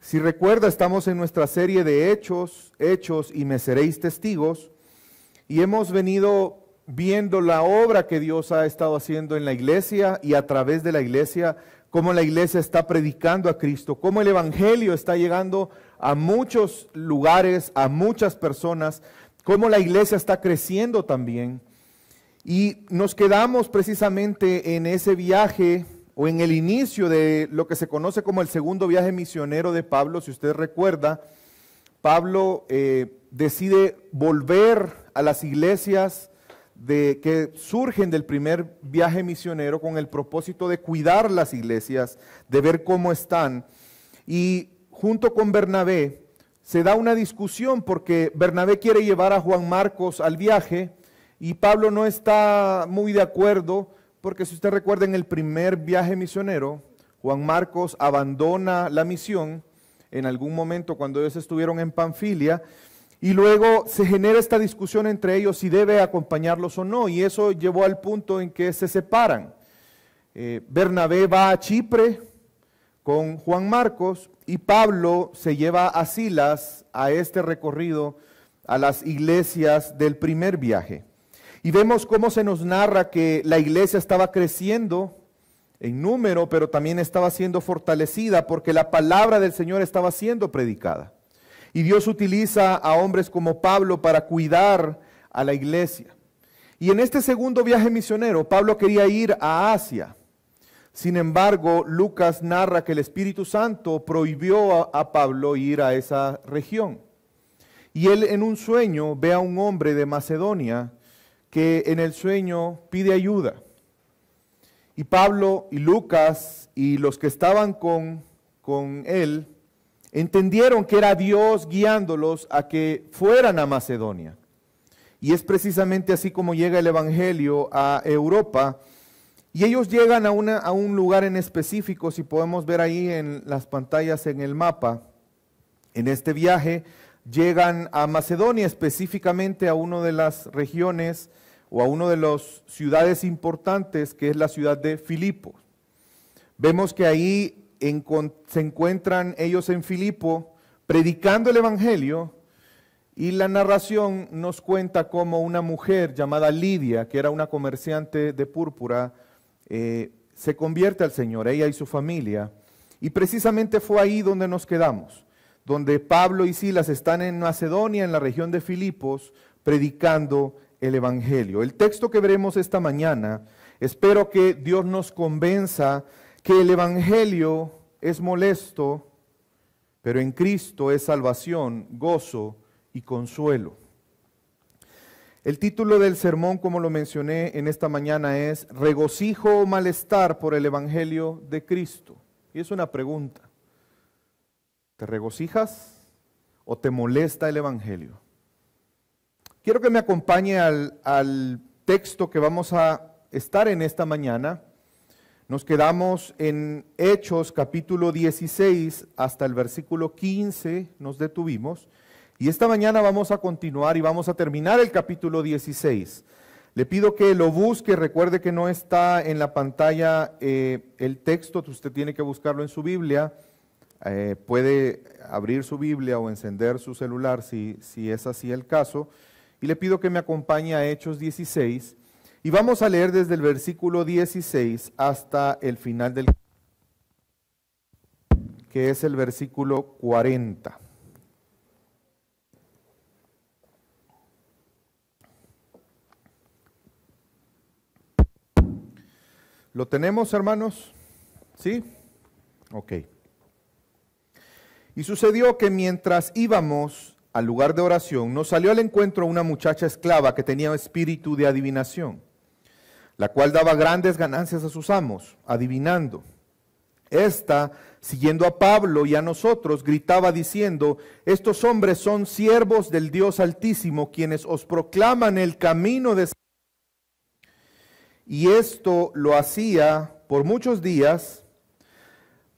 Si recuerda, estamos en nuestra serie de Hechos y me seréis testigos, y hemos venido viendo la obra que Dios ha estado haciendo en la iglesia y a través de la iglesia, cómo la iglesia está predicando a Cristo, cómo el evangelio está llegando a muchos lugares, a muchas personas, cómo la iglesia está creciendo también. Y nos quedamos precisamente en ese viaje o en el inicio de lo que se conoce como el segundo viaje misionero de Pablo. Si usted recuerda, Pablo decide volver a las iglesias que surgen del primer viaje misionero con el propósito de cuidar las iglesias, de ver cómo están. Y junto con Bernabé se da una discusión porque Bernabé quiere llevar a Juan Marcos al viaje y Pablo no está muy de acuerdo, porque si usted recuerda, en el primer viaje misionero, Juan Marcos abandona la misión en algún momento cuando ellos estuvieron en Panfilia, y luego se genera esta discusión entre ellos si debe acompañarlos o no, y eso llevó al punto en que se separan. Bernabé va a Chipre con Juan Marcos, y Pablo se lleva a Silas a este recorrido a las iglesias del primer viaje. Y vemos cómo se nos narra que la iglesia estaba creciendo en número, pero también estaba siendo fortalecida porque la palabra del Señor estaba siendo predicada. Y Dios utiliza a hombres como Pablo para cuidar a la iglesia. Y en este segundo viaje misionero, Pablo quería ir a Asia. Sin embargo, Lucas narra que el Espíritu Santo prohibió a Pablo ir a esa región. Y él en un sueño ve a un hombre de Macedonia que en el sueño pide ayuda. Y Pablo y Lucas y los que estaban con él entendieron que era Dios guiándolos a que fueran a Macedonia. Y es precisamente así como llega el evangelio a Europa. Y ellos llegan a un lugar en específico, si podemos ver ahí en las pantallas en el mapa. En este viaje llegan a Macedonia, específicamente a una de las regiones o a una de las ciudades importantes, que es la ciudad de Filipo. Vemos que ahí se encuentran ellos en Filipo predicando el evangelio, y la narración nos cuenta cómo una mujer llamada Lidia, que era una comerciante de púrpura, se convierte al Señor, ella y su familia. Y precisamente fue ahí donde nos quedamos, donde Pablo y Silas están en Macedonia, en la región de Filipos, predicando el evangelio. El texto que veremos esta mañana, espero que Dios nos convenza que el evangelio es molesto, pero en Cristo es salvación, gozo y consuelo. El título del sermón, como lo mencioné en esta mañana, es ¿regocijo o malestar por el evangelio de Cristo? Y es una pregunta. ¿Te regocijas o te molesta el evangelio? Quiero que me acompañe al texto que vamos a estar en esta mañana. Nos quedamos en Hechos capítulo 16 hasta el versículo 15, nos detuvimos. Y esta mañana vamos a continuar y vamos a terminar el capítulo 16. Le pido que lo busque, recuerde que no está en la pantalla el texto, usted tiene que buscarlo en su Biblia. Puede abrir su Biblia o encender su celular si es así el caso. Y le pido que me acompañe a Hechos 16 y vamos a leer desde el versículo 16 hasta el final del que es el versículo 40. ¿Lo tenemos, hermanos? ¿Sí? Ok. Y sucedió que mientras íbamos al lugar de oración, nos salió al encuentro una muchacha esclava que tenía espíritu de adivinación, la cual daba grandes ganancias a sus amos, adivinando. Esta, siguiendo a Pablo y a nosotros, gritaba diciendo: estos hombres son siervos del Dios Altísimo, quienes os proclaman el camino de... Y esto lo hacía por muchos días.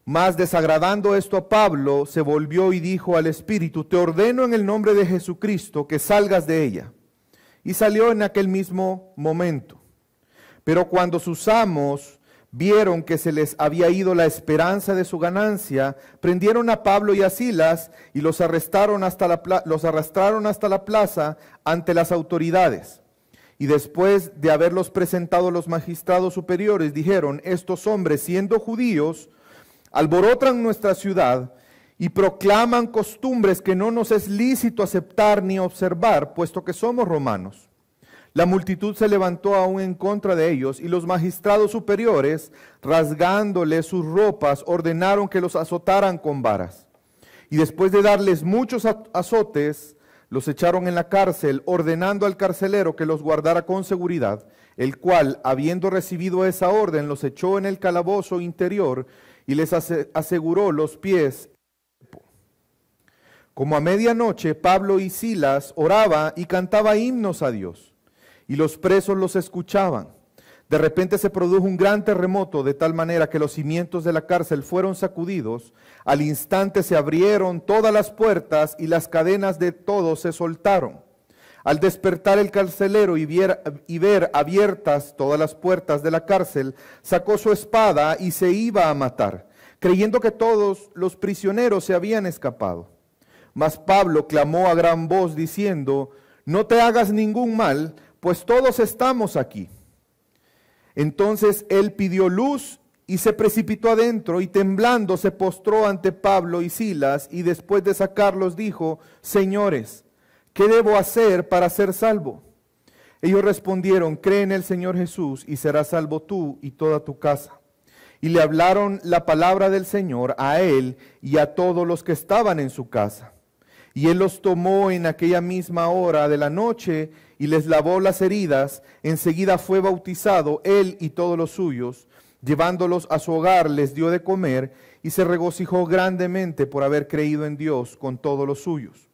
Mas desagradando esto a Pablo, se volvió y dijo al espíritu: te ordeno en el nombre de Jesucristo que salgas de ella. Y salió en aquel mismo momento. Pero cuando sus amos vieron que se les había ido la esperanza de su ganancia, prendieron a Pablo y a Silas y los arrastraron hasta la plaza ante las autoridades. Y después de haberlos presentado a los magistrados superiores, dijeron: estos hombres, siendo judíos, alborotan nuestra ciudad y proclaman costumbres que no nos es lícito aceptar ni observar, puesto que somos romanos. La multitud se levantó aún en contra de ellos, y los magistrados superiores, rasgándoles sus ropas, ordenaron que los azotaran con varas. Y después de darles muchos azotes, los echaron en la cárcel, ordenando al carcelero que los guardara con seguridad, el cual, habiendo recibido esa orden, los echó en el calabozo interior y les aseguró los pies. Como a medianoche, Pablo y Silas oraba y cantaba himnos a Dios, y los presos los escuchaban. De repente se produjo un gran terremoto, de tal manera que los cimientos de la cárcel fueron sacudidos. Al instante se abrieron todas las puertas y las cadenas de todos se soltaron. Al despertar el carcelero y ver abiertas todas las puertas de la cárcel, sacó su espada y se iba a matar, creyendo que todos los prisioneros se habían escapado. Mas Pablo clamó a gran voz diciendo: no te hagas ningún mal, pues todos estamos aquí. Entonces él pidió luz y se precipitó adentro, y temblando se postró ante Pablo y Silas, y después de sacarlos dijo: señores, ¿qué debo hacer para ser salvo? Ellos respondieron: cree en el Señor Jesús y serás salvo tú y toda tu casa. Y le hablaron la palabra del Señor a él y a todos los que estaban en su casa. Y él los tomó en aquella misma hora de la noche y les lavó las heridas. Enseguida fue bautizado él y todos los suyos. Llevándolos a su hogar les dio de comer, y se regocijó grandemente por haber creído en Dios con todos los suyos.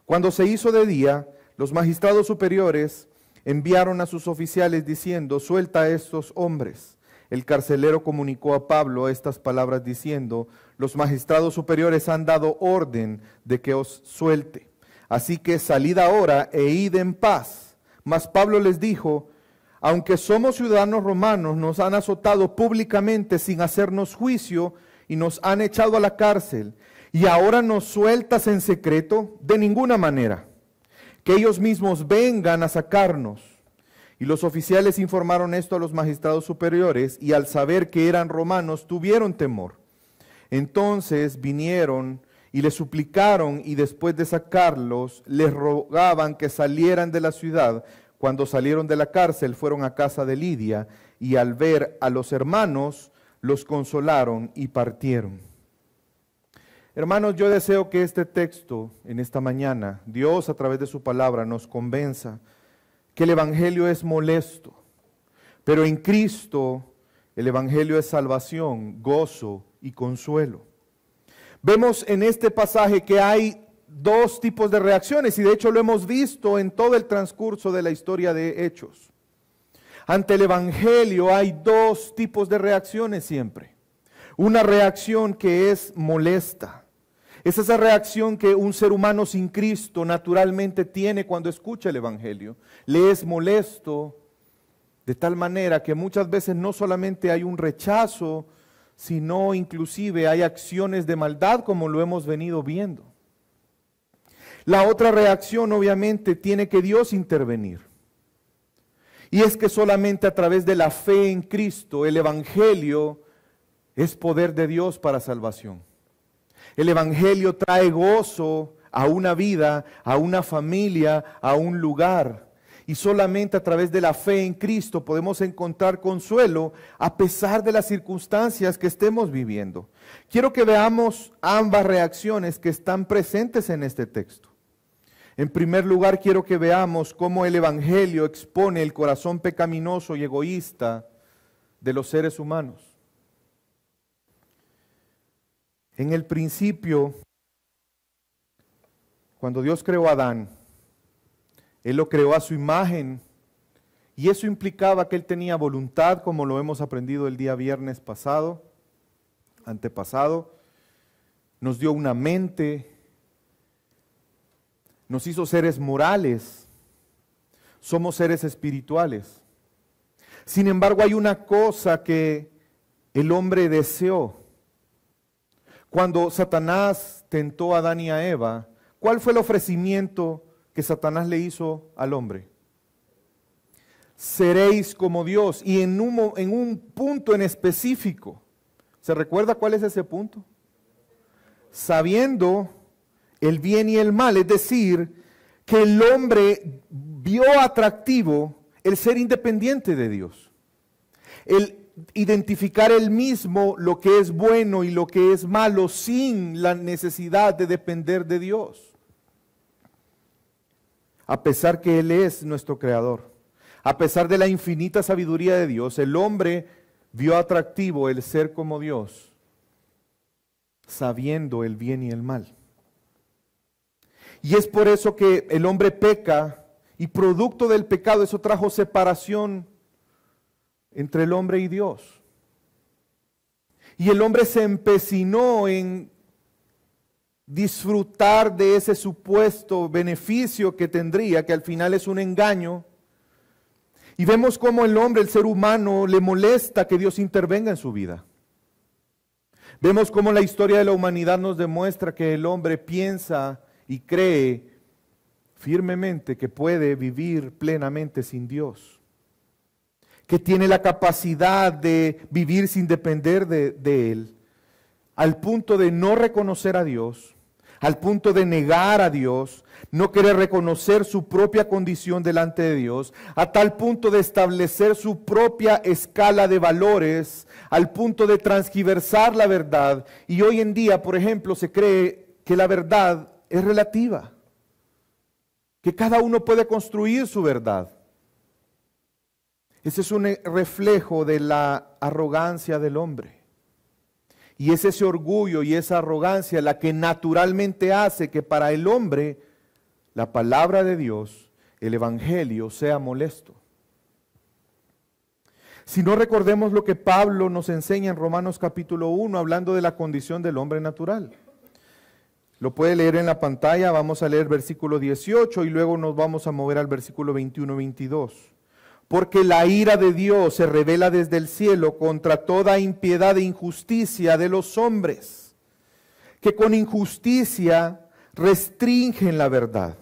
Cuando se hizo de día, los magistrados superiores enviaron a sus oficiales diciendo: suelta a estos hombres. El carcelero comunicó a Pablo estas palabras diciendo: los magistrados superiores han dado orden de que os suelte. Así que salid ahora e id en paz. Mas Pablo les dijo: aunque somos ciudadanos romanos, nos han azotado públicamente sin hacernos juicio y nos han echado a la cárcel. ¿Y ahora nos sueltas en secreto? De ninguna manera. Que ellos mismos vengan a sacarnos. Y los oficiales informaron esto a los magistrados superiores, y al saber que eran romanos, tuvieron temor. Entonces vinieron y les suplicaron, y después de sacarlos, les rogaban que salieran de la ciudad. Cuando salieron de la cárcel, fueron a casa de Lidia, y al ver a los hermanos, los consolaron y partieron. Hermanos, yo deseo que este texto, en esta mañana, Dios a través de su palabra nos convenza que el Evangelio es molesto, pero en Cristo el Evangelio es salvación, gozo y consuelo. Vemos en este pasaje que hay dos tipos de reacciones, y de hecho lo hemos visto en todo el transcurso de la historia de Hechos. Ante el Evangelio hay dos tipos de reacciones siempre. Una reacción que es molesta. Es esa reacción que un ser humano sin Cristo naturalmente tiene cuando escucha el Evangelio. Le es molesto de tal manera que muchas veces no solamente hay un rechazo, sino inclusive hay acciones de maldad, como lo hemos venido viendo. La otra reacción obviamente tiene que Dios intervenir. Y es que solamente a través de la fe en Cristo el Evangelio es poder de Dios para salvación. El Evangelio trae gozo a una vida, a una familia, a un lugar. Y solamente a través de la fe en Cristo podemos encontrar consuelo a pesar de las circunstancias que estemos viviendo. Quiero que veamos ambas reacciones que están presentes en este texto. En primer lugar, quiero que veamos cómo el Evangelio expone el corazón pecaminoso y egoísta de los seres humanos. En el principio, cuando Dios creó a Adán, Él lo creó a su imagen, y eso implicaba que Él tenía voluntad, como lo hemos aprendido el día viernes pasado, antepasado. Nos dio una mente, nos hizo seres morales, somos seres espirituales. Sin embargo, hay una cosa que el hombre deseó. Cuando Satanás tentó a Adán y a Eva, ¿cuál fue el ofrecimiento que Satanás le hizo al hombre? Seréis como Dios. Y en un punto en específico. ¿Se recuerda cuál es ese punto? Sabiendo el bien y el mal, es decir, que el hombre vio atractivo el ser independiente de Dios, el identificar él mismo lo que es bueno y lo que es malo sin la necesidad de depender de Dios, a pesar que Él es nuestro creador, a pesar de la infinita sabiduría de Dios. El hombre vio atractivo el ser como Dios, sabiendo el bien y el mal. Y es por eso que el hombre peca, y producto del pecado eso trajo separación entre el hombre y Dios. Y el hombre se empecinó en disfrutar de ese supuesto beneficio que tendría, que al final es un engaño. Y vemos cómo el hombre, el ser humano, le molesta que Dios intervenga en su vida. Vemos cómo la historia de la humanidad nos demuestra que el hombre piensa y cree firmemente que puede vivir plenamente sin Dios, que tiene la capacidad de vivir sin depender de Él, al punto de no reconocer a Dios, al punto de negar a Dios, no querer reconocer su propia condición delante de Dios, a tal punto de establecer su propia escala de valores, al punto de transgiversar la verdad. Y hoy en día, por ejemplo, se cree que la verdad es relativa, que cada uno puede construir su verdad. Ese es un reflejo de la arrogancia del hombre. Y es ese orgullo y esa arrogancia la que naturalmente hace que para el hombre la palabra de Dios, el Evangelio, sea molesto. Si no, recordemos lo que Pablo nos enseña en Romanos capítulo 1, hablando de la condición del hombre natural. Lo puede leer en la pantalla. Vamos a leer versículo 18 y luego nos vamos a mover al versículo 21-22. Porque la ira de Dios se revela desde el cielo contra toda impiedad e injusticia de los hombres, que con injusticia restringen la verdad.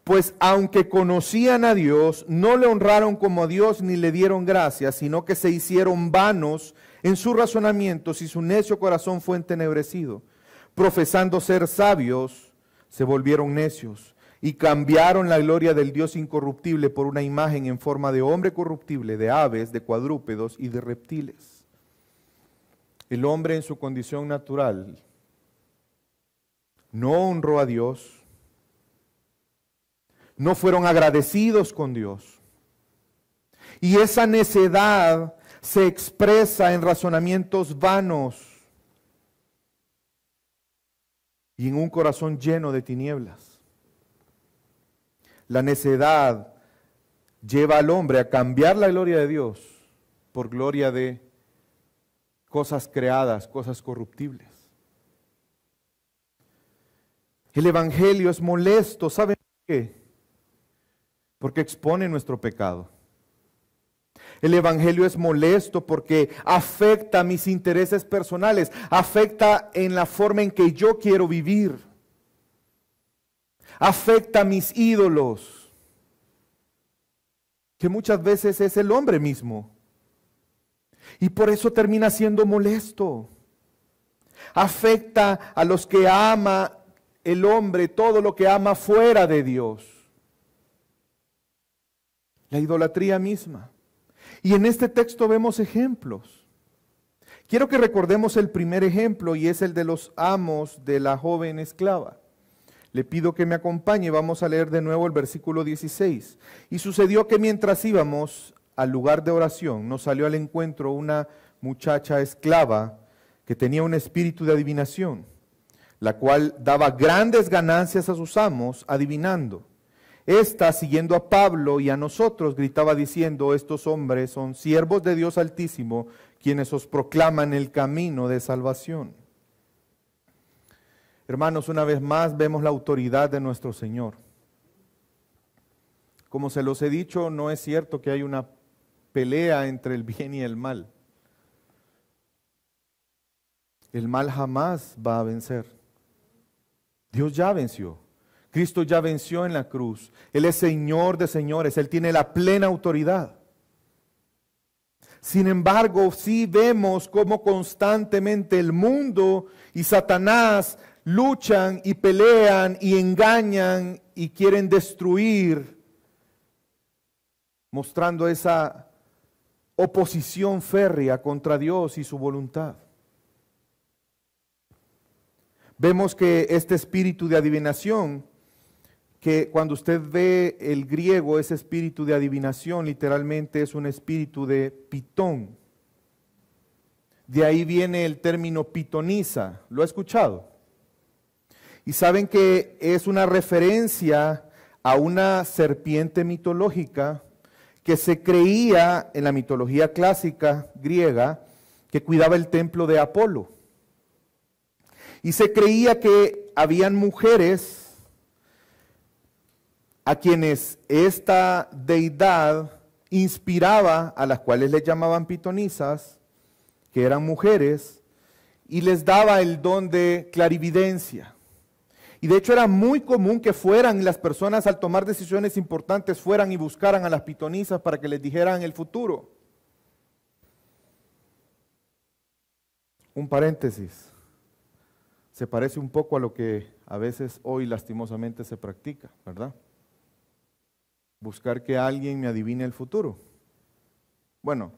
Pues aunque conocían a Dios, no le honraron como a Dios ni le dieron gracias, sino que se hicieron vanos en sus razonamientos y su necio corazón fue entenebrecido. Profesando ser sabios, se volvieron necios y cambiaron la gloria del Dios incorruptible por una imagen en forma de hombre corruptible, de aves, de cuadrúpedos y de reptiles. El hombre en su condición natural no honró a Dios, no fueron agradecidos con Dios. Y esa necedad se expresa en razonamientos vanos y en un corazón lleno de tinieblas. La necedad lleva al hombre a cambiar la gloria de Dios por gloria de cosas creadas, cosas corruptibles. El Evangelio es molesto, ¿saben por qué? Porque expone nuestro pecado. El Evangelio es molesto porque afecta mis intereses personales, afecta en la forma en que yo quiero vivir, afecta a mis ídolos, que muchas veces es el hombre mismo. Y por eso termina siendo molesto. Afecta a los que ama el hombre, todo lo que ama fuera de Dios. La idolatría misma. Y en este texto vemos ejemplos. Quiero que recordemos el primer ejemplo y es el de los amos de la joven esclava. Le pido que me acompañe, vamos a leer de nuevo el versículo 16. Y sucedió que mientras íbamos al lugar de oración, nos salió al encuentro una muchacha esclava que tenía un espíritu de adivinación, la cual daba grandes ganancias a sus amos adivinando. Esta, siguiendo a Pablo y a nosotros, gritaba diciendo: estos hombres son siervos de Dios Altísimo, quienes os proclaman el camino de salvación. Hermanos, una vez más vemos la autoridad de nuestro Señor. Como se los he dicho, no es cierto que hay una pelea entre el bien y el mal. el mal jamás va a vencer. Dios ya venció. Cristo ya venció en la cruz. Él es Señor de señores. Él tiene la plena autoridad. Sin embargo, sí vemos cómo constantemente el mundo y Satanás luchan y pelean y engañan y quieren destruir, mostrando esa oposición férrea contra Dios y su voluntad. Vemos que este espíritu de adivinación, que cuando usted ve el griego, ese espíritu de adivinación literalmente es un espíritu de pitón. De ahí viene el término pitonisa. ¿Lo ha escuchado? Y saben que es una referencia a una serpiente mitológica que se creía en la mitología clásica griega que cuidaba el templo de Apolo. Y se creía que habían mujeres a quienes esta deidad inspiraba, a las cuales les llamaban pitonisas, que eran mujeres, y les daba el don de clarividencia. Y de hecho era muy común que fueran las personas al tomar decisiones importantes, fueran y buscaran a las pitonisas para que les dijeran el futuro. Un paréntesis. Se parece un poco a lo que a veces hoy lastimosamente se practica, ¿verdad? Buscar que alguien me adivine el futuro. Bueno,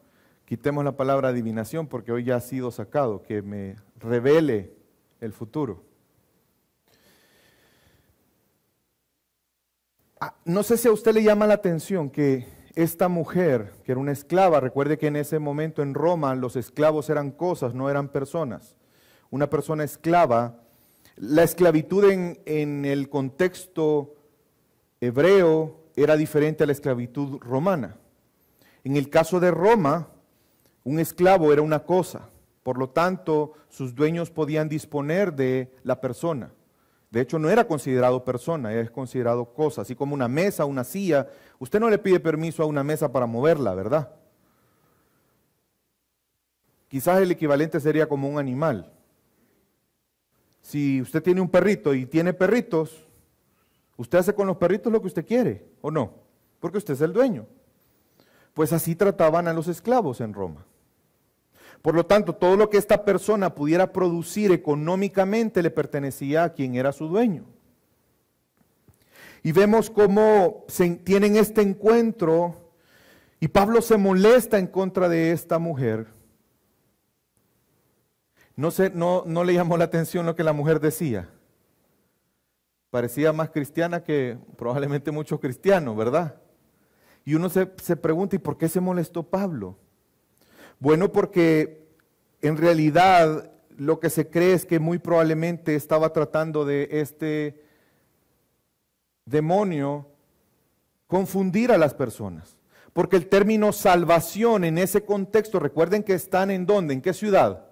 quitemos la palabra adivinación porque hoy ya ha sido sacado, que me revele el futuro. No sé si a usted le llama la atención que esta mujer, que era una esclava, recuerde que en ese momento en Roma los esclavos eran cosas, no eran personas. Una persona esclava, la esclavitud en el contexto hebreo era diferente a la esclavitud romana. En el caso de Roma, un esclavo era una cosa, por lo tanto sus dueños podían disponer de la persona. De hecho no era considerado persona, es considerado cosa, así como una mesa, una silla. Usted no le pide permiso a una mesa para moverla, ¿verdad? Quizás el equivalente sería como un animal. Si usted tiene un perrito y tiene perritos, usted hace con los perritos lo que usted quiere, ¿o no? Porque usted es el dueño. Pues así trataban a los esclavos en Roma. Por lo tanto, todo lo que esta persona pudiera producir económicamente le pertenecía a quien era su dueño. Y vemos cómo tienen este encuentro y Pablo se molesta en contra de esta mujer. No le llamó la atención lo que la mujer decía. Parecía más cristiana que probablemente muchos cristianos, ¿verdad? Y uno se pregunta, ¿y por qué se molestó Pablo? Bueno, porque en realidad lo que se cree es que muy probablemente estaba tratando de este demonio confundir a las personas. Porque el término salvación en ese contexto, recuerden que están ¿en dónde? ¿En qué ciudad?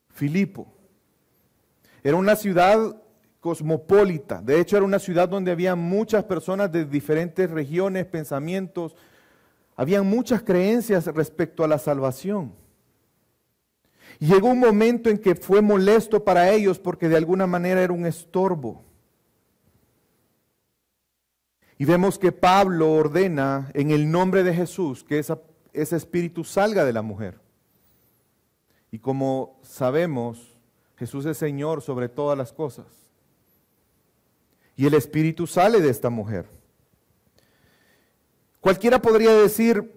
Filipo. Era una ciudad cosmopolita. De hecho, era una ciudad donde había muchas personas de diferentes regiones, pensamientos. Habían muchas creencias respecto a la salvación. Y llegó un momento en que fue molesto para ellos porque de alguna manera era un estorbo. Y vemos que Pablo ordena en el nombre de Jesús que ese espíritu salga de la mujer. Y como sabemos, Jesús es Señor sobre todas las cosas. Y el espíritu sale de esta mujer. Cualquiera podría decir,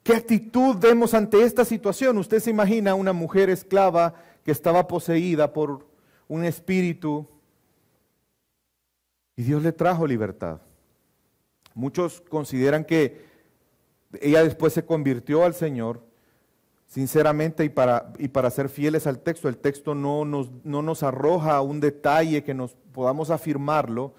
¿qué actitud vemos ante esta situación? Usted se imagina a una mujer esclava que estaba poseída por un espíritu y Dios le trajo libertad. Muchos consideran que ella después se convirtió al Señor. Sinceramente, y para ser fieles al texto, el texto no nos arroja un detalle que nos podamos afirmarlo,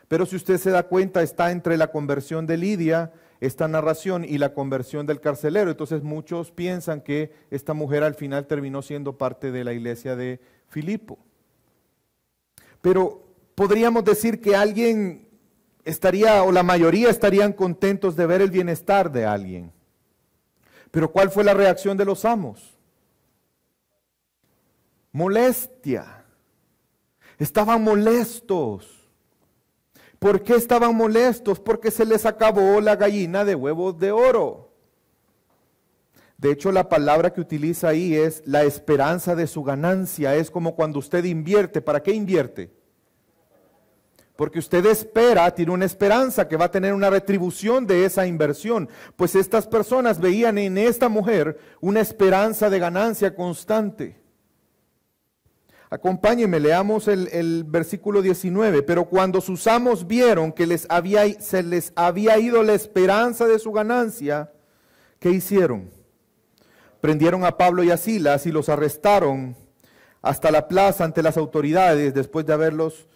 pero si usted se da cuenta, está entre la conversión de Lidia, esta narración, y la conversión del carcelero. Entonces muchos piensan que esta mujer al final terminó siendo parte de la iglesia de Filipo. Pero podríamos decir que alguien estaría, o la mayoría estarían contentos de ver el bienestar de alguien. Pero ¿cuál fue la reacción de los amos? molestia. Estaban molestos. ¿Por qué estaban molestos? Porque se les acabó la gallina de huevos de oro. De hecho, la palabra que utiliza ahí es la esperanza de su ganancia. Es como cuando usted invierte. ¿Para qué invierte? Porque usted espera, tiene una esperanza que va a tener una retribución de esa inversión. Pues estas personas veían en esta mujer una esperanza de ganancia constante. Acompáñenme, leamos el versículo 19. Pero cuando sus amos vieron que se les había ido la esperanza de su ganancia, ¿qué hicieron? Prendieron a Pablo y a Silas y los arrestaron hasta la plaza ante las autoridades. Después de haberlos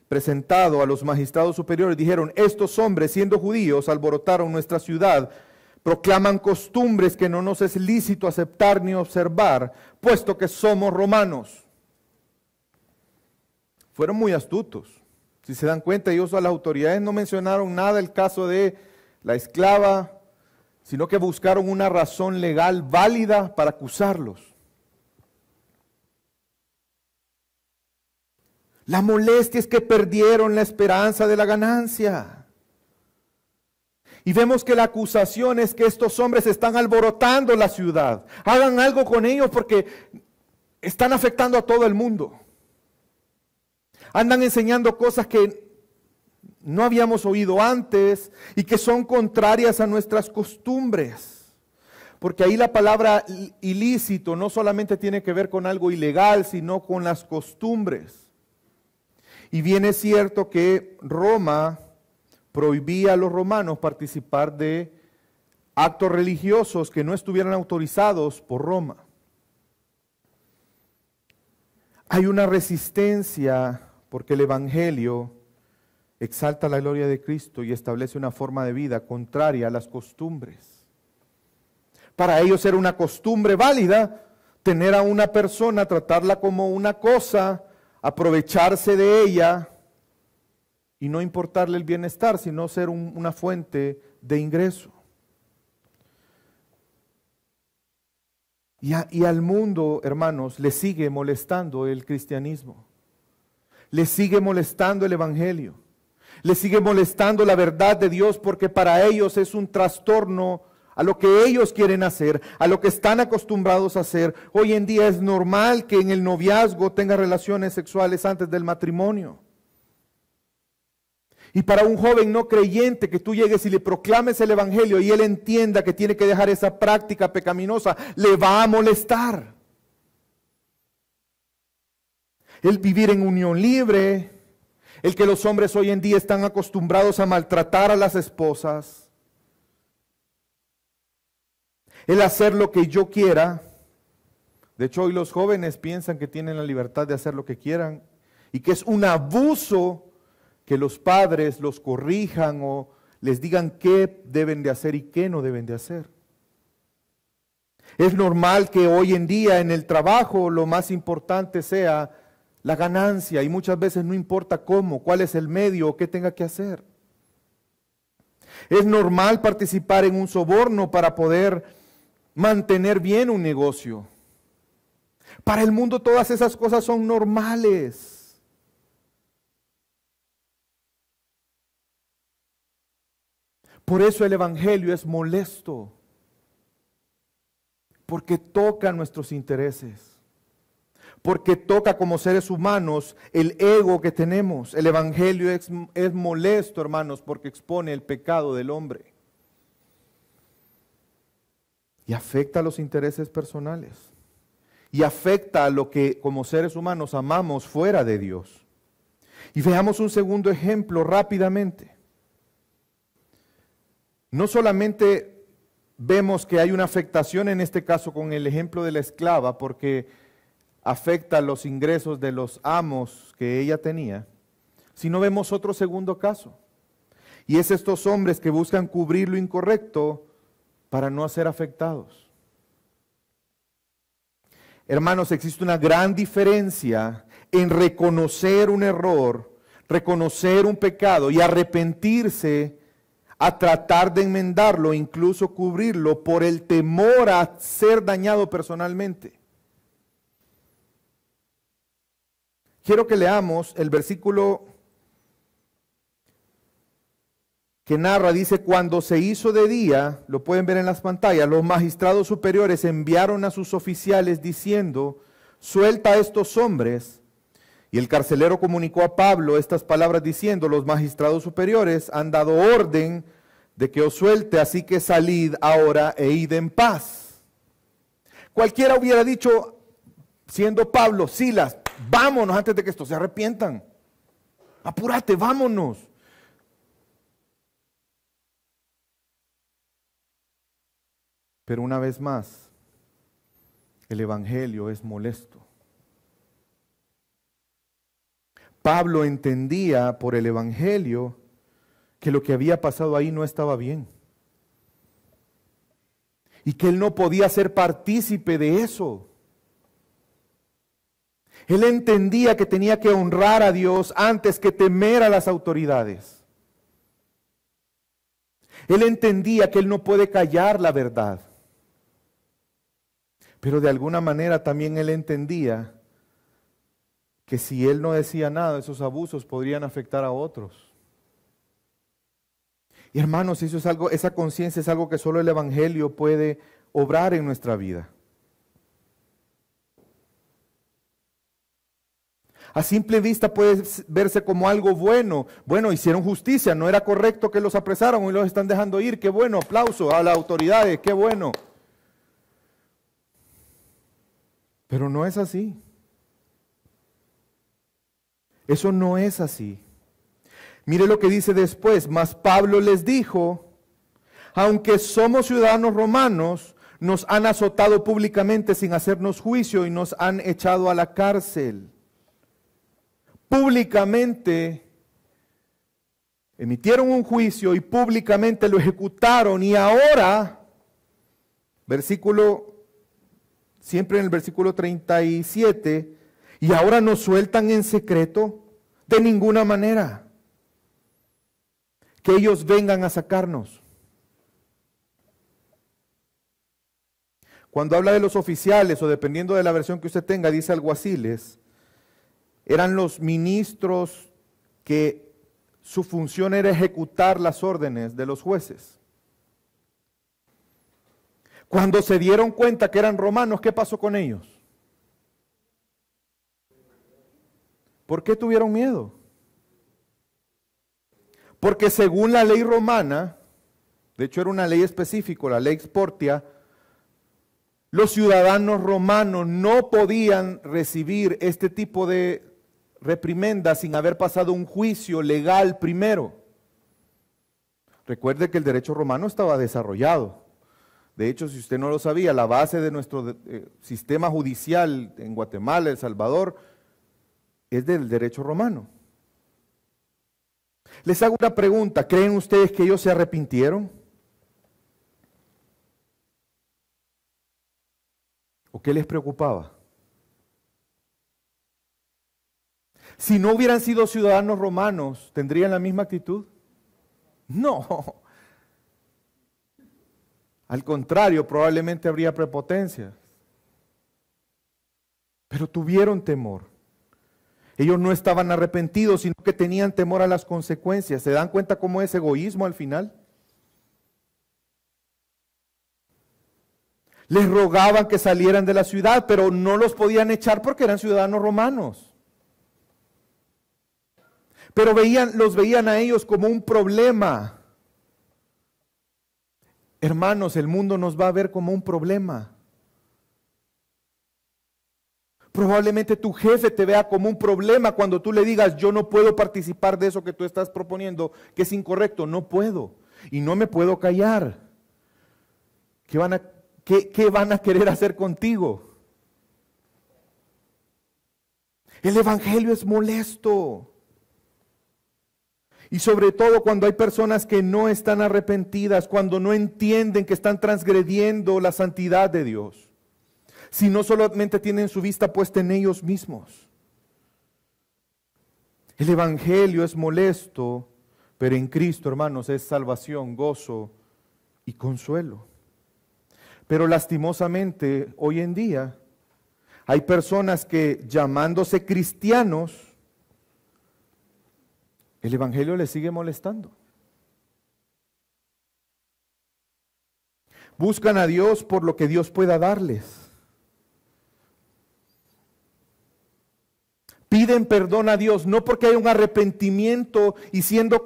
presentado a los magistrados superiores, dijeron: estos hombres, siendo judíos, alborotaron nuestra ciudad, proclaman costumbres que no nos es lícito aceptar ni observar, puesto que somos romanos. Fueron muy astutos. Si se dan cuenta, ellos a las autoridades no mencionaron nada del caso de la esclava, sino que buscaron una razón legal válida para acusarlos. La molestia es que perdieron la esperanza de la ganancia. Y vemos que la acusación es que estos hombres están alborotando la ciudad. Hagan algo con ellos porque están afectando a todo el mundo. Andan enseñando cosas que no habíamos oído antes y que son contrarias a nuestras costumbres. Porque ahí la palabra ilícito no solamente tiene que ver con algo ilegal, sino con las costumbres. Y bien es cierto que Roma prohibía a los romanos participar de actos religiosos que no estuvieran autorizados por Roma. Hay una resistencia porque el Evangelio exalta la gloria de Cristo y establece una forma de vida contraria a las costumbres. Para ellos era una costumbre válida tener a una persona, tratarla como una cosa, aprovecharse de ella y no importarle el bienestar, sino ser una fuente de ingreso. Y al mundo, hermanos, le sigue molestando el cristianismo. Le sigue molestando el Evangelio. Le sigue molestando la verdad de Dios porque para ellos es un trastorno a lo que ellos quieren hacer, a lo que están acostumbrados a hacer. Hoy en día es normal que en el noviazgo tenga relaciones sexuales antes del matrimonio. Y para un joven no creyente que tú llegues y le proclames el Evangelio y él entienda que tiene que dejar esa práctica pecaminosa, le va a molestar. El vivir en unión libre, el que los hombres hoy en día están acostumbrados a maltratar a las esposas, el hacer lo que yo quiera. De hecho, hoy los jóvenes piensan que tienen la libertad de hacer lo que quieran y que es un abuso que los padres los corrijan o les digan qué deben de hacer y qué no deben de hacer. Es normal que hoy en día en el trabajo lo más importante sea la ganancia y muchas veces no importa cómo, cuál es el medio o qué tenga que hacer. Es normal participar en un soborno para poder mantener bien un negocio. Para el mundo todas esas cosas son normales. Por eso el Evangelio es molesto, porque toca nuestros intereses. Porque toca como seres humanos el ego que tenemos. El Evangelio es molesto, hermanos, porque expone el pecado del hombre. Y afecta a los intereses personales. Y afecta a lo que como seres humanos amamos fuera de Dios. Y veamos un segundo ejemplo rápidamente. No solamente vemos que hay una afectación en este caso con el ejemplo de la esclava, porque afecta los ingresos de los amos que ella tenía, sino vemos otro segundo caso. Y es estos hombres que buscan cubrir lo incorrecto para no ser afectados. Hermanos, existe una gran diferencia en reconocer un error, reconocer un pecado y arrepentirse a tratar de enmendarlo, incluso cubrirlo por el temor a ser dañado personalmente. quiero que leamos el versículo que narra, dice, cuando se hizo de día, lo pueden ver en las pantallas, los magistrados superiores enviaron a sus oficiales diciendo, suelta a estos hombres. Y el carcelero comunicó a Pablo estas palabras diciendo, los magistrados superiores han dado orden de que os suelte, así que salid ahora e id en paz. Cualquiera hubiera dicho, siendo Pablo, Silas, vámonos antes de que estos se arrepientan. Apúrate, vámonos. Pero una vez más, el evangelio es molesto. Pablo entendía por el evangelio que lo que había pasado ahí no estaba bien. Y que él no podía ser partícipe de eso. Él entendía que tenía que honrar a Dios antes que temer a las autoridades. Él entendía que él no puede callar la verdad. Pero de alguna manera también él entendía que si él no decía nada, esos abusos podrían afectar a otros. Y hermanos, eso es algo, esa conciencia es algo que solo el evangelio puede obrar en nuestra vida. A simple vista puede verse como algo bueno. Bueno, hicieron justicia, no era correcto que los apresaron y los están dejando ir. Qué bueno, aplauso a las autoridades, qué bueno. Pero no es así. Eso no es así. Mire lo que dice después. Mas Pablo les dijo, aunque somos ciudadanos romanos, nos han azotado públicamente sin hacernos juicio y nos han echado a la cárcel. Públicamente emitieron un juicio y públicamente lo ejecutaron y ahora, siempre en el versículo 37, y ahora nos sueltan en secreto, de ninguna manera. Que ellos vengan a sacarnos. Cuando habla de los oficiales, o dependiendo de la versión que usted tenga, dice alguaciles, eran los ministros que su función era ejecutar las órdenes de los jueces. Cuando se dieron cuenta que eran romanos, ¿qué pasó con ellos? ¿Por qué tuvieron miedo? Porque según la ley romana, de hecho era una ley específica, la ley Sportia, los ciudadanos romanos no podían recibir este tipo de reprimenda sin haber pasado un juicio legal primero. Recuerde que el derecho romano estaba desarrollado. De hecho, si usted no lo sabía, la base de nuestro sistema judicial en Guatemala, El Salvador, es del derecho romano. Les hago una pregunta, ¿creen ustedes que ellos se arrepintieron? ¿O qué les preocupaba? Si no hubieran sido ciudadanos romanos, ¿tendrían la misma actitud? No. Al contrario, probablemente habría prepotencia. Pero tuvieron temor. Ellos no estaban arrepentidos, sino que tenían temor a las consecuencias. ¿Se dan cuenta cómo es egoísmo al final? Les rogaban que salieran de la ciudad, pero no los podían echar porque eran ciudadanos romanos. Pero los veían a ellos como un problema. Hermanos, el mundo nos va a ver como un problema. Probablemente tu jefe te vea como un problema cuando tú le digas, yo no puedo participar de eso que tú estás proponiendo, que es incorrecto, no puedo. Y no me puedo callar. ¿Qué van a querer hacer contigo? El evangelio es molesto. Y sobre todo cuando hay personas que no están arrepentidas, cuando no entienden que están transgrediendo la santidad de Dios. Si no solamente tienen su vista puesta en ellos mismos. El evangelio es molesto, pero en Cristo, hermanos, es salvación, gozo y consuelo. Pero lastimosamente, hoy en día, Hay personas que llamándose cristianos, el evangelio les sigue molestando. Buscan a Dios por lo que Dios pueda darles. Piden perdón a Dios, no porque hay un arrepentimiento y siendo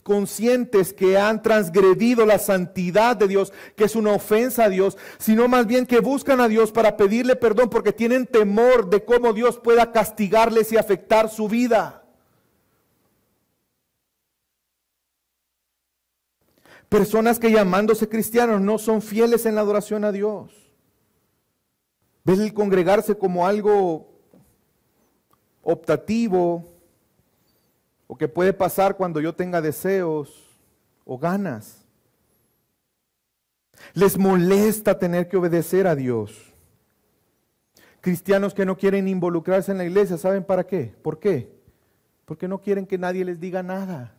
conscientes que han transgredido la santidad de Dios, que es una ofensa a Dios, sino más bien que buscan a Dios para pedirle perdón porque tienen temor de cómo Dios pueda castigarles y afectar su vida. Personas que llamándose cristianos no son fieles en la adoración a Dios. Ven el congregarse como algo optativo o que puede pasar cuando yo tenga deseos o ganas. Les molesta tener que obedecer a Dios. Cristianos que no quieren involucrarse en la iglesia, ¿saben para qué? ¿Por qué? Porque no quieren que nadie les diga nada.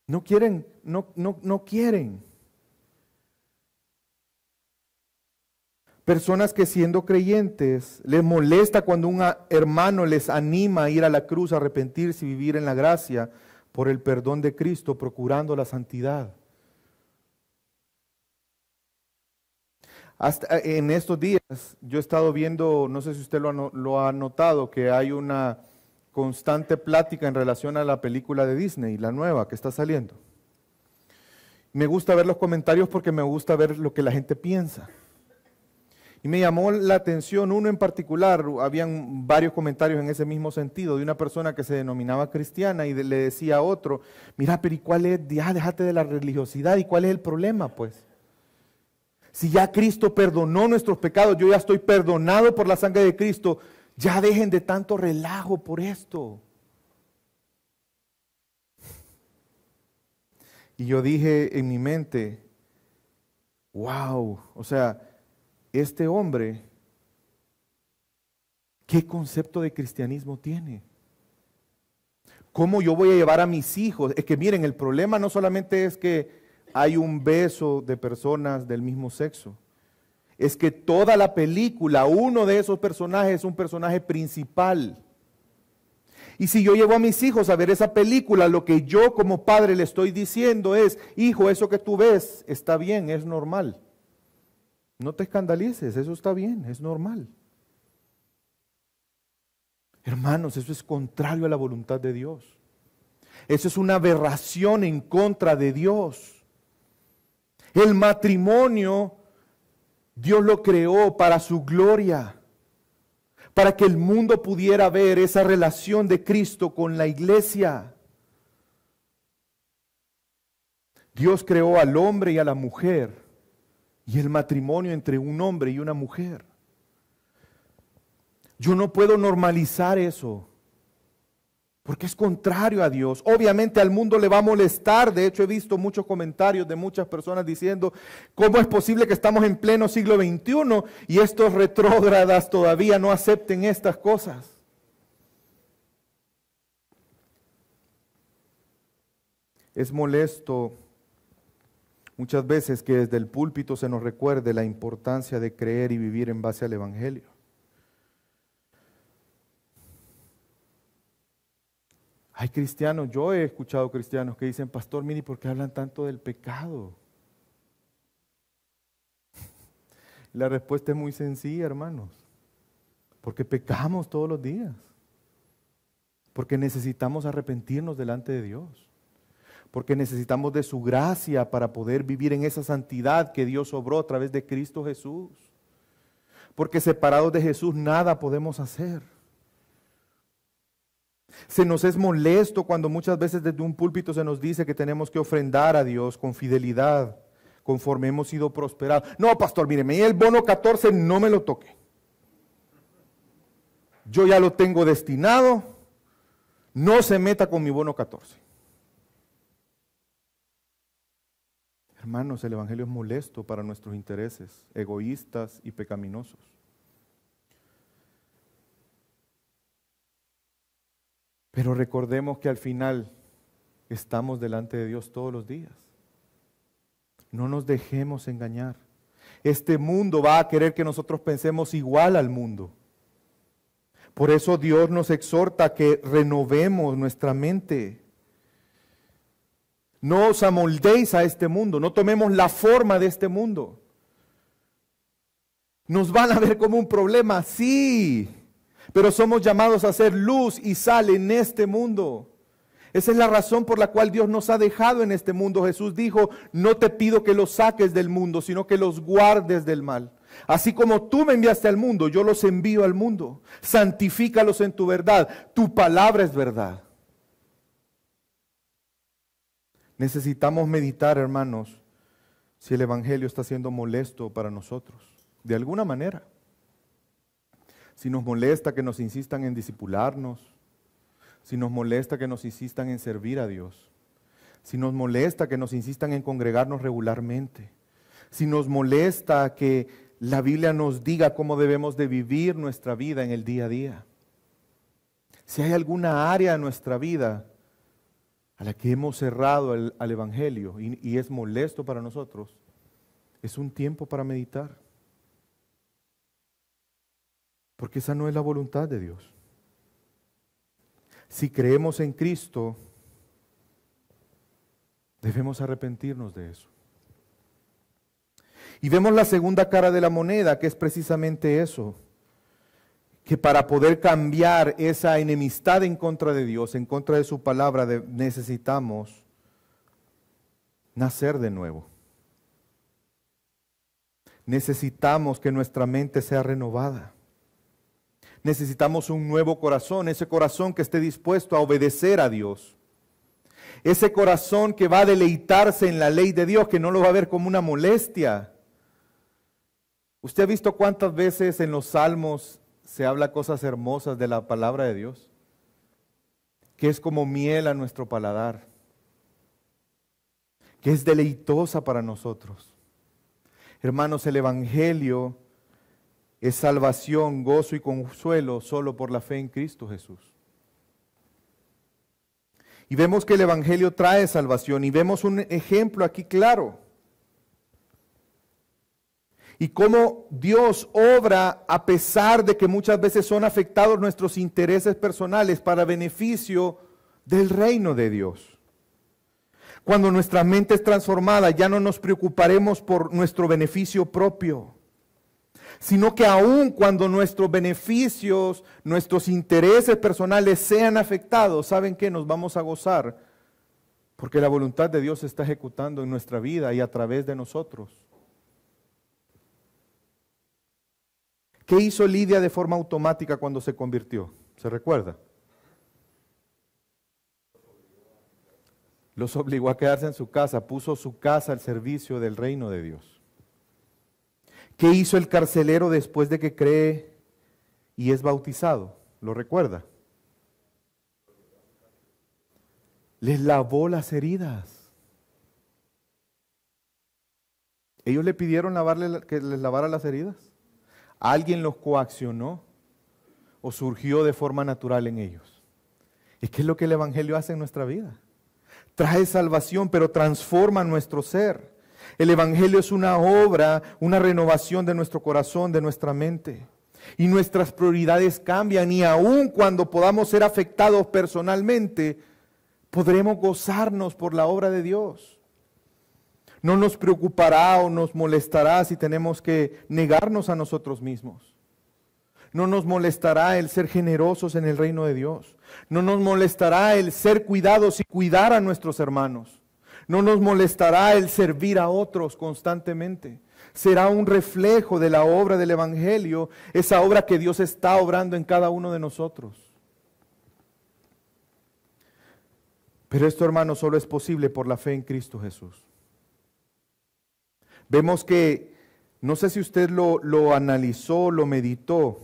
No quieren, no quieren. Personas que siendo creyentes les molesta cuando un hermano les anima a ir a la cruz, a arrepentirse y vivir en la gracia por el perdón de Cristo, procurando la santidad. Hasta en estos días yo he estado viendo, no sé si usted lo ha notado, que hay una constante plática en relación a la película de Disney, la nueva que está saliendo. Me gusta ver los comentarios porque me gusta ver lo que la gente piensa. Y me llamó la atención uno en particular, habían varios comentarios en ese mismo sentido, de una persona que se denominaba cristiana y le decía a otro, mira, pero ¿y cuál es? Ya, déjate de la religiosidad, ¿y cuál es el problema, pues? Si ya Cristo perdonó nuestros pecados, yo ya estoy perdonado por la sangre de Cristo, ya dejen de tanto relajo por esto. Y yo dije en mi mente, wow, o sea, este hombre, ¿qué concepto de cristianismo tiene? ¿Cómo yo voy a llevar a mis hijos? Es que miren, el problema no solamente es que hay un beso de personas del mismo sexo, es que toda la película, uno de esos personajes es un personaje principal. Y si yo llevo a mis hijos a ver esa película, lo que yo como padre le estoy diciendo es, hijo, eso que tú ves está bien, es normal. No te escandalices, eso está bien, es normal. Hermanos, eso es contrario a la voluntad de Dios. Eso es una aberración en contra de Dios. El matrimonio, Dios lo creó para su gloria, para que el mundo pudiera ver esa relación de Cristo con la iglesia. Dios creó al hombre y a la mujer, y el matrimonio entre un hombre y una mujer. Yo no puedo normalizar eso, porque es contrario a Dios. Obviamente al mundo le va a molestar. De hecho, he visto muchos comentarios de muchas personas diciendo, ¿cómo es posible que estamos en pleno siglo XXI y estos retrógradas todavía no acepten estas cosas? Es molesto muchas veces que desde el púlpito se nos recuerde la importancia de creer y vivir en base al Evangelio. Hay cristianos, yo he escuchado cristianos que dicen, pastor, mire, ¿por qué hablan tanto del pecado? La respuesta es muy sencilla, hermanos. Porque pecamos todos los días. Porque necesitamos arrepentirnos delante de Dios. Porque necesitamos de su gracia para poder vivir en esa santidad que Dios obró a través de Cristo Jesús. Porque separados de Jesús nada podemos hacer. Se nos es molesto cuando muchas veces desde un púlpito se nos dice que tenemos que ofrendar a Dios con fidelidad, conforme hemos sido prosperados. No, pastor, míreme, el bono 14 no me lo toque. Yo ya lo tengo destinado, no se meta con mi bono 14. Hermanos, el Evangelio es molesto para nuestros intereses, egoístas y pecaminosos. Pero recordemos que al final estamos delante de Dios todos los días. No nos dejemos engañar. Este mundo va a querer que nosotros pensemos igual al mundo. Por eso Dios nos exhorta a que renovemos nuestra mente. No os amoldéis a este mundo, no tomemos la forma de este mundo. ¿Nos van a ver como un problema? Sí, pero somos llamados a ser luz y sal en este mundo. Esa es la razón por la cual Dios nos ha dejado en este mundo. Jesús dijo, no te pido que los saques del mundo, sino que los guardes del mal. Así como tú me enviaste al mundo, yo los envío al mundo. Santifícalos en tu verdad. Tu palabra es verdad. Necesitamos meditar, hermanos, si el Evangelio está siendo molesto para nosotros, de alguna manera. Si nos molesta que nos insistan en discipularnos, si nos molesta que nos insistan en servir a Dios, si nos molesta que nos insistan en congregarnos regularmente, si nos molesta que la Biblia nos diga cómo debemos de vivir nuestra vida en el día a día. Si hay alguna área de nuestra vida a la que hemos cerrado al Evangelio y es molesto para nosotros, es un tiempo para meditar. Porque esa no es la voluntad de Dios. Si creemos en Cristo, debemos arrepentirnos de eso. Y vemos la segunda cara de la moneda, que es precisamente eso, que para poder cambiar esa enemistad en contra de Dios, en contra de su palabra, necesitamos nacer de nuevo. Necesitamos que nuestra mente sea renovada. Necesitamos un nuevo corazón, ese corazón que esté dispuesto a obedecer a Dios. Ese corazón que va a deleitarse en la ley de Dios, que no lo va a ver como una molestia. ¿Usted ha visto cuántas veces en los salmos se habla cosas hermosas de la palabra de Dios? Que es como miel a nuestro paladar, que es deleitosa para nosotros. Hermanos, el Evangelio es salvación, gozo y consuelo solo por la fe en Cristo Jesús. Y vemos que el Evangelio trae salvación y vemos un ejemplo aquí claro. Y cómo Dios obra a pesar de que muchas veces son afectados nuestros intereses personales para beneficio del reino de Dios. Cuando nuestra mente es transformada, ya no nos preocuparemos por nuestro beneficio propio, sino que aun cuando nuestros beneficios, nuestros intereses personales sean afectados, ¿saben qué? Nos vamos a gozar, porque la voluntad de Dios se está ejecutando en nuestra vida y a través de nosotros. ¿Qué hizo Lidia de forma automática cuando se convirtió? ¿Se recuerda? Los obligó a quedarse en su casa, puso su casa al servicio del reino de Dios. ¿Qué hizo el carcelero después de que cree y es bautizado? ¿Lo recuerda? Les lavó las heridas. ¿Ellos le pidieron que les lavara las heridas? ¿Alguien los coaccionó o surgió de forma natural en ellos? Es que es lo que el Evangelio hace en nuestra vida. Trae salvación, pero transforma nuestro ser. El Evangelio es una obra, una renovación de nuestro corazón, de nuestra mente. Y nuestras prioridades cambian y aun cuando podamos ser afectados personalmente, podremos gozarnos por la obra de Dios. No nos preocupará o nos molestará si tenemos que negarnos a nosotros mismos. No nos molestará el ser generosos en el reino de Dios. No nos molestará el ser cuidados y cuidar a nuestros hermanos. No nos molestará el servir a otros constantemente. Será un reflejo de la obra del Evangelio, esa obra que Dios está obrando en cada uno de nosotros. Pero esto, hermanos, solo es posible por la fe en Cristo Jesús. Vemos que, no sé si usted lo analizó, lo meditó.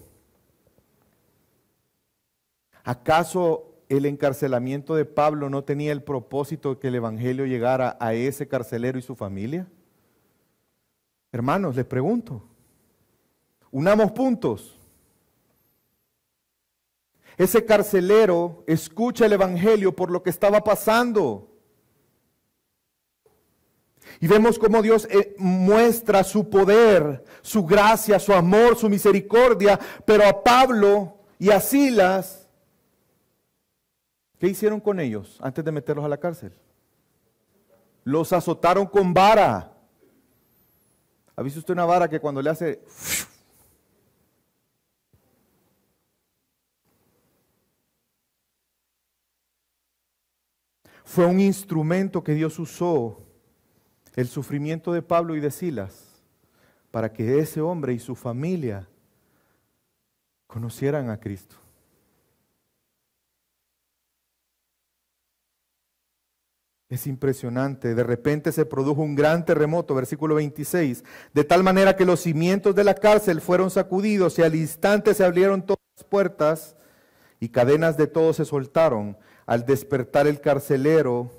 ¿Acaso el encarcelamiento de Pablo no tenía el propósito de que el Evangelio llegara a ese carcelero y su familia? Hermanos, les pregunto, unamos puntos. Ese carcelero escucha el Evangelio por lo que estaba pasando. Y vemos cómo Dios muestra su poder, su gracia, su amor, su misericordia. Pero a Pablo y a Silas, ¿qué hicieron con ellos antes de meterlos a la cárcel? Los azotaron con vara. ¿Ha visto usted una vara que cuando le hace... Fue un instrumento que Dios usó, el sufrimiento de Pablo y de Silas, para que ese hombre y su familia conocieran a Cristo. Es impresionante. De repente se produjo un gran terremoto, versículo 26, de tal manera que los cimientos de la cárcel fueron sacudidos y al instante se abrieron todas las puertas y cadenas de todos se soltaron. Al despertar el carcelero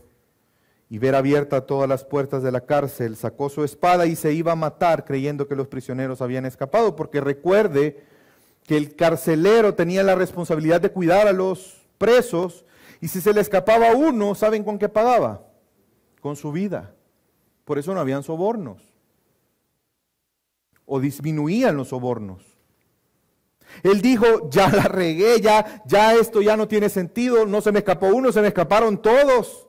y ver abiertas todas las puertas de la cárcel, sacó su espada y se iba a matar creyendo que los prisioneros habían escapado, porque recuerde que el carcelero tenía la responsabilidad de cuidar a los presos. Y si se le escapaba uno, ¿saben con qué pagaba? Con su vida. Por eso no habían sobornos. O disminuían los sobornos. Él dijo, ya la regué, ya esto ya no tiene sentido, no se me escapó uno, se me escaparon todos.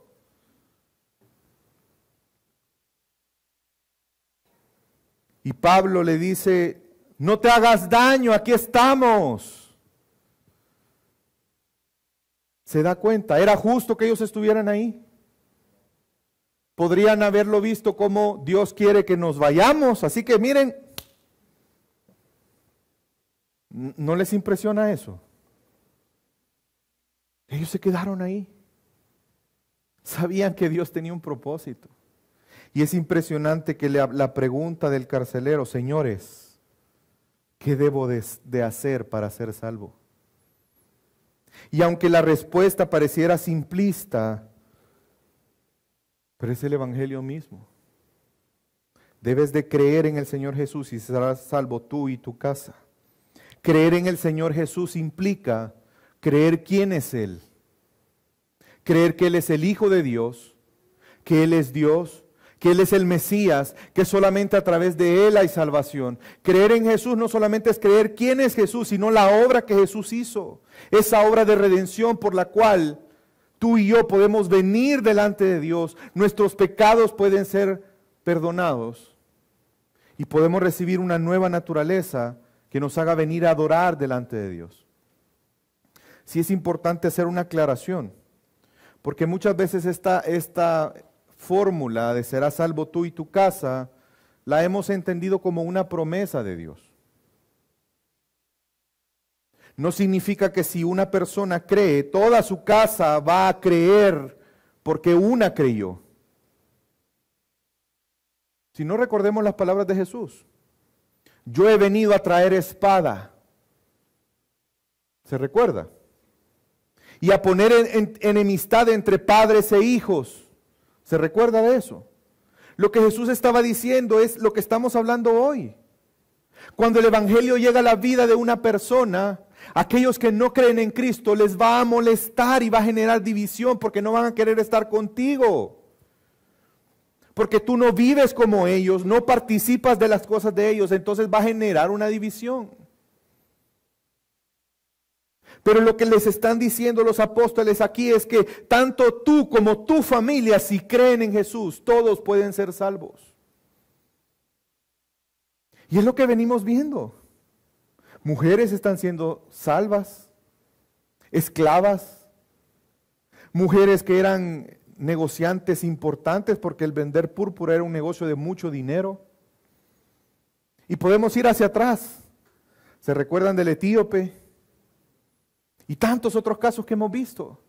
Y Pablo le dice, no te hagas daño, aquí estamos. ¿Se da cuenta? ¿Era justo que ellos estuvieran ahí? Podrían haberlo visto como Dios quiere que nos vayamos. Así que miren, ¿no les impresiona eso? Ellos se quedaron ahí. Sabían que Dios tenía un propósito. Y es impresionante que la pregunta del carcelero, señores, ¿qué debo de hacer para ser salvo? Y aunque la respuesta pareciera simplista, pero es el Evangelio mismo. Debes de creer en el Señor Jesús y serás salvo tú y tu casa. Creer en el Señor Jesús implica creer quién es Él. Creer que Él es el Hijo de Dios, que Él es Dios, que Él es el Mesías, que solamente a través de Él hay salvación. Creer en Jesús no solamente es creer quién es Jesús, sino la obra que Jesús hizo. Esa obra de redención por la cual tú y yo podemos venir delante de Dios. Nuestros pecados pueden ser perdonados y podemos recibir una nueva naturaleza que nos haga venir a adorar delante de Dios. Sí es importante hacer una aclaración, porque muchas veces esta fórmula de serás salvo tú y tu casa, la hemos entendido como una promesa de Dios. No significa que si una persona cree, toda su casa va a creer porque una creyó. Si no, recordemos las palabras de Jesús. Yo he venido a traer espada. ¿Se recuerda? Y a poner enemistad entre padres e hijos. ¿Se recuerda de eso? Lo que Jesús estaba diciendo es lo que estamos hablando hoy. Cuando el Evangelio llega a la vida de una persona, aquellos que no creen en Cristo les va a molestar y va a generar división porque no van a querer estar contigo. Porque tú no vives como ellos, no participas de las cosas de ellos, entonces va a generar una división. Pero lo que les están diciendo los apóstoles aquí es que tanto tú como tu familia, si creen en Jesús, todos pueden ser salvos. Y es lo que venimos viendo. Mujeres están siendo salvas, esclavas, mujeres que eran negociantes importantes porque el vender púrpura era un negocio de mucho dinero. Y podemos ir hacia atrás. ¿Se recuerdan del etíope? Y tantos otros casos que hemos visto.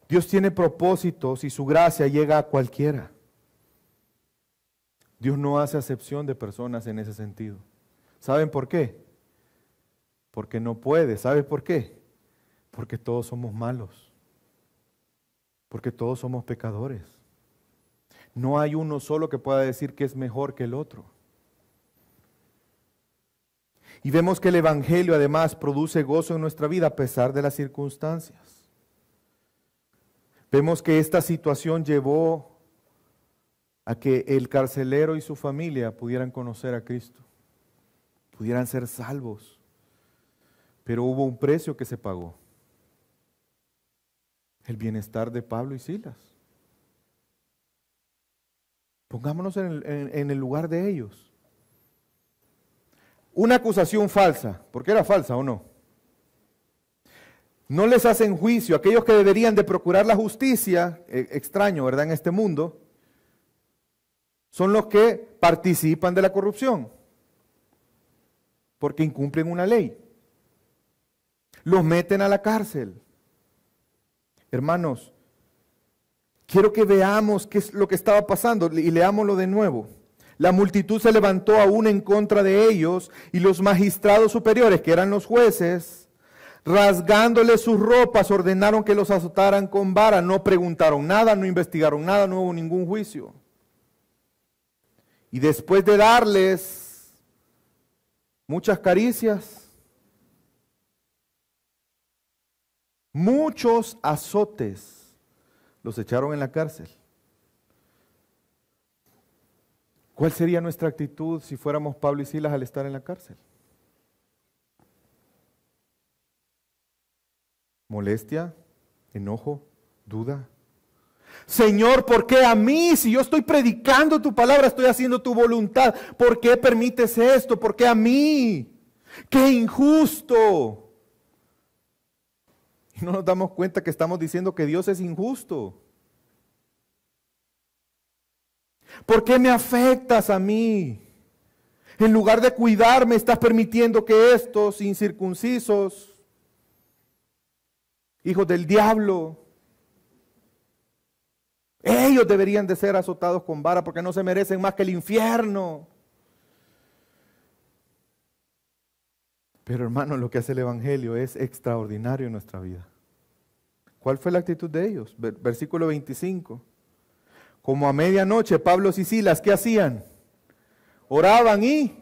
Dios tiene propósitos y su gracia llega a cualquiera. Dios no hace acepción de personas en ese sentido. ¿Saben por qué? Porque no puede. ¿Saben por qué? Porque todos somos malos. Porque todos somos pecadores. No hay uno solo que pueda decir que es mejor que el otro. Y vemos que el Evangelio además produce gozo en nuestra vida a pesar de las circunstancias. Vemos que esta situación llevó a que el carcelero y su familia pudieran conocer a Cristo, pudieran ser salvos. Pero hubo un precio que se pagó: el bienestar de Pablo y Silas. Pongámonos en el lugar de ellos. Una acusación falsa, porque era falsa o no. No les hacen juicio. Aquellos que deberían de procurar la justicia, extraño, ¿verdad?, en este mundo, son los que participan de la corrupción, porque incumplen una ley. Los meten a la cárcel. Hermanos, quiero que veamos qué es lo que estaba pasando y leámoslo de nuevo. La multitud se levantó aún en contra de ellos y los magistrados superiores, que eran los jueces, rasgándoles sus ropas, ordenaron que los azotaran con vara. No preguntaron nada, no investigaron nada, no hubo ningún juicio. Y después de darles muchas caricias, muchos azotes, los echaron en la cárcel. ¿Cuál sería nuestra actitud si fuéramos Pablo y Silas al estar en la cárcel? ¿Molestia? ¿Enojo? ¿Duda? Señor, ¿por qué a mí? Si yo estoy predicando tu palabra, estoy haciendo tu voluntad, ¿por qué permites esto? ¿Por qué a mí? ¡Qué injusto! Y no nos damos cuenta que estamos diciendo que Dios es injusto. ¿Por qué me afectas a mí? En lugar de cuidarme, estás permitiendo que estos incircuncisos, hijos del diablo, ellos deberían de ser azotados con vara porque no se merecen más que el infierno. Pero hermano, lo que hace el Evangelio es extraordinario en nuestra vida. ¿Cuál fue la actitud de ellos? Versículo 25. Como a medianoche, Pablo y Silas, ¿qué hacían? Oraban y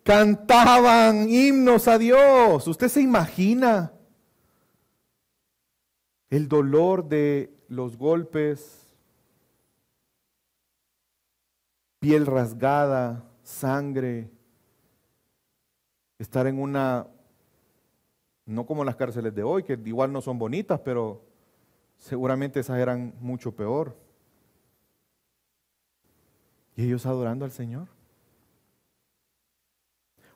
cantaban himnos a Dios. ¿Usted se imagina el dolor de los golpes, piel rasgada, sangre, estar en una, no como las cárceles de hoy, que igual no son bonitas, pero seguramente esas eran mucho peor? Y ellos adorando al Señor.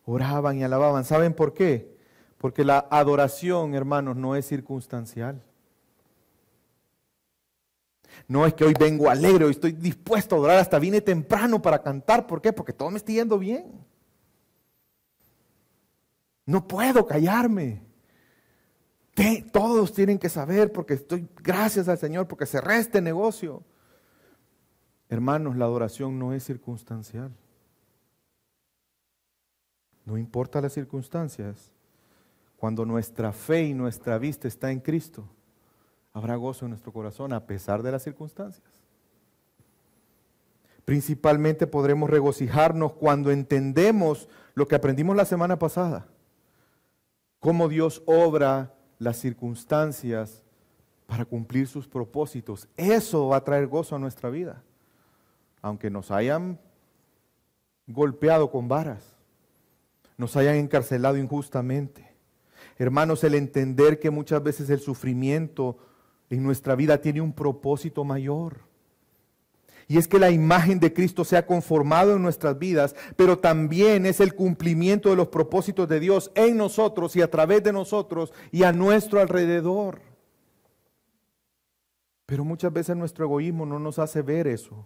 Oraban y alababan. ¿Saben por qué? Porque la adoración, hermanos, no es circunstancial. No es que hoy vengo alegre, hoy estoy dispuesto a adorar, hasta vine temprano para cantar. ¿Por qué? Porque todo me está yendo bien. No puedo callarme. Todos tienen que saber porque estoy, gracias al Señor, porque cerré este negocio. Hermanos, la adoración no es circunstancial. No importa las circunstancias. Cuando nuestra fe y nuestra vista está en Cristo, habrá gozo en nuestro corazón a pesar de las circunstancias. Principalmente podremos regocijarnos cuando entendemos lo que aprendimos la semana pasada. Cómo Dios obra las circunstancias para cumplir sus propósitos. Eso va a traer gozo a nuestra vida. Aunque nos hayan golpeado con varas, nos hayan encarcelado injustamente. Hermanos, el entender que muchas veces el sufrimiento en nuestra vida tiene un propósito mayor. Y es que la imagen de Cristo se ha conformado en nuestras vidas, pero también es el cumplimiento de los propósitos de Dios en nosotros y a través de nosotros y a nuestro alrededor. Pero muchas veces nuestro egoísmo no nos hace ver eso.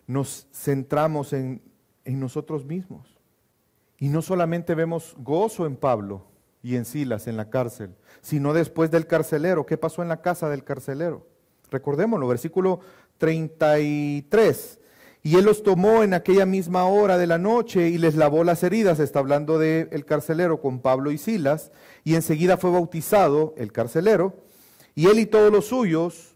Nos centramos en nosotros mismos. Y no solamente vemos gozo en Pablo y en Silas en la cárcel, sino después del carcelero. ¿Qué pasó en la casa del carcelero? Recordémoslo, versículo 33. Y él los tomó en aquella misma hora de la noche y les lavó las heridas. Está hablando del carcelero con Pablo y Silas. Y enseguida fue bautizado el carcelero. Y él y todos los suyos,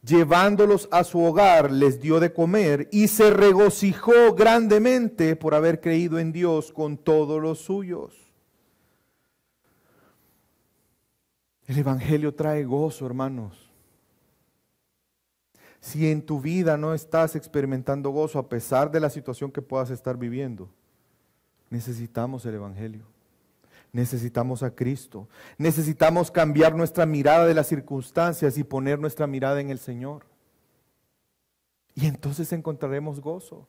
llevándolos a su hogar, les dio de comer y se regocijó grandemente por haber creído en Dios con todos los suyos. El Evangelio trae gozo, hermanos. Si en tu vida no estás experimentando gozo a pesar de la situación que puedas estar viviendo, necesitamos el Evangelio. Necesitamos a Cristo. Necesitamos cambiar nuestra mirada de las circunstancias y poner nuestra mirada en el Señor. Y entonces encontraremos gozo.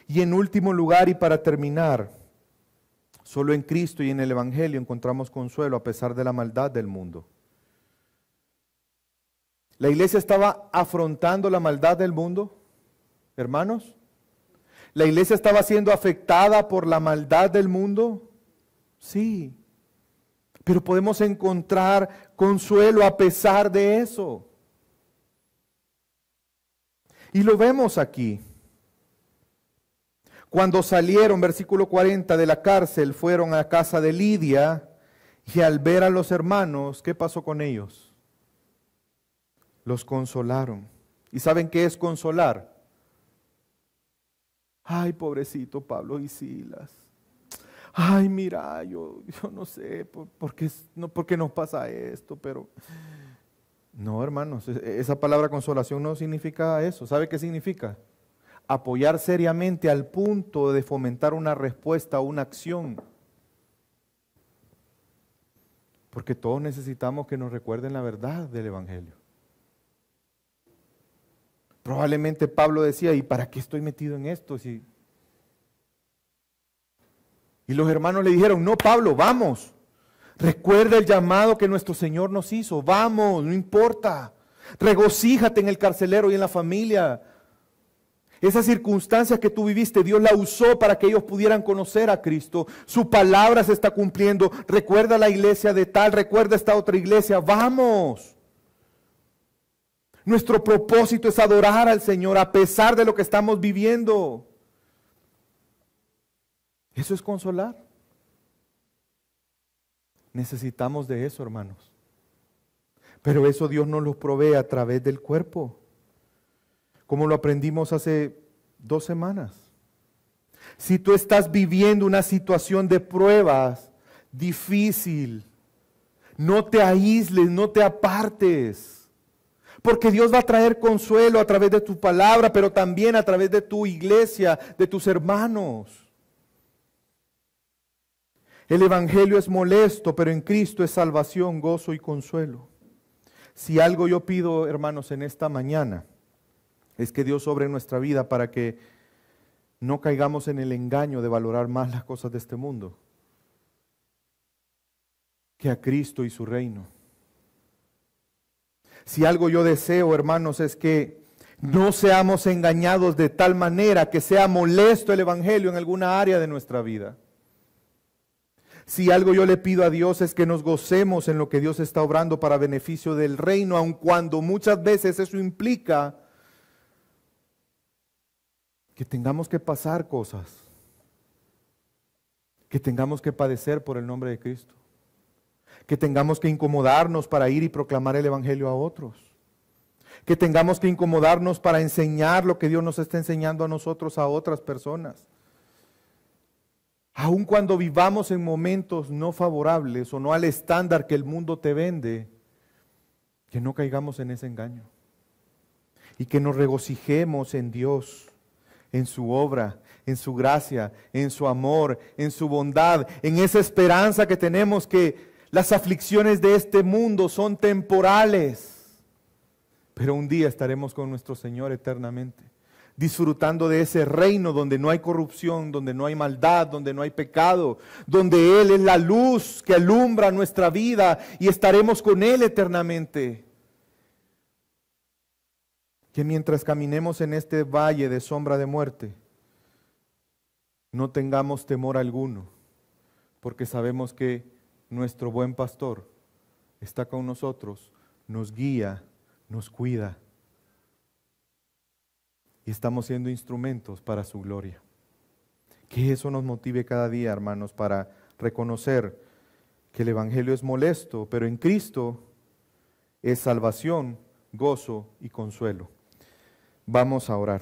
Y en último lugar y para terminar, solo en Cristo y en el Evangelio encontramos consuelo a pesar de la maldad del mundo. ¿La iglesia estaba afrontando la maldad del mundo, hermanos? ¿La iglesia estaba siendo afectada por la maldad del mundo? Sí. Pero podemos encontrar consuelo a pesar de eso. Y lo vemos aquí. Cuando salieron, versículo 40, de la cárcel, fueron a casa de Lidia y al ver a los hermanos, ¿qué pasó con ellos? Los consolaron. ¿Y saben qué es consolar? Ay, pobrecito Pablo y Silas. Ay, mira, yo no sé por qué nos pasa esto, pero... No, hermanos, esa palabra consolación no significa eso. ¿Sabe qué significa? Apoyar seriamente al punto de fomentar una respuesta o una acción. Porque todos necesitamos que nos recuerden la verdad del Evangelio. Probablemente Pablo decía, ¿y para qué estoy metido en esto? Y los hermanos le dijeron, no, Pablo, vamos. Recuerda el llamado que nuestro Señor nos hizo. Vamos, no importa. Regocíjate en el carcelero y en la familia. Esa circunstancia que tú viviste, Dios la usó para que ellos pudieran conocer a Cristo. Su palabra se está cumpliendo. Recuerda la iglesia de tal, recuerda esta otra iglesia. Vamos. Nuestro propósito es adorar al Señor a pesar de lo que estamos viviendo. Eso es consolar. Necesitamos de eso, hermanos. Pero eso Dios nos lo provee a través del cuerpo, como lo aprendimos hace 2 semanas. Si tú estás viviendo una situación de pruebas difícil, no te aísles, no te apartes. Porque Dios va a traer consuelo a través de tu palabra, pero también a través de tu iglesia, de tus hermanos. El Evangelio es molesto, pero en Cristo es salvación, gozo y consuelo. Si algo yo pido, hermanos, en esta mañana, es que Dios obre en nuestra vida para que no caigamos en el engaño de valorar más las cosas de este mundo que a Cristo y su reino. Si algo yo deseo, hermanos, es que no seamos engañados de tal manera que sea molesto el Evangelio en alguna área de nuestra vida. Si algo yo le pido a Dios es que nos gocemos en lo que Dios está obrando para beneficio del reino, aun cuando muchas veces eso implica que tengamos que pasar cosas, que tengamos que padecer por el nombre de Cristo, que tengamos que incomodarnos para ir y proclamar el Evangelio a otros, que tengamos que incomodarnos para enseñar lo que Dios nos está enseñando a nosotros a otras personas. Aun cuando vivamos en momentos no favorables o no al estándar que el mundo te vende, que no caigamos en ese engaño y que nos regocijemos en Dios, en su obra, en su gracia, en su amor, en su bondad, en esa esperanza que tenemos que las aflicciones de este mundo son temporales, pero un día estaremos con nuestro Señor eternamente, disfrutando de ese reino donde no hay corrupción, donde no hay maldad, donde no hay pecado, donde Él es la luz que alumbra nuestra vida y estaremos con Él eternamente. Que mientras caminemos en este valle de sombra de muerte, no tengamos temor alguno, porque sabemos que nuestro buen pastor está con nosotros, nos guía, nos cuida. Y estamos siendo instrumentos para su gloria. Que eso nos motive cada día, hermanos, para reconocer que el Evangelio es molesto, pero en Cristo es salvación, gozo y consuelo. Vamos a orar.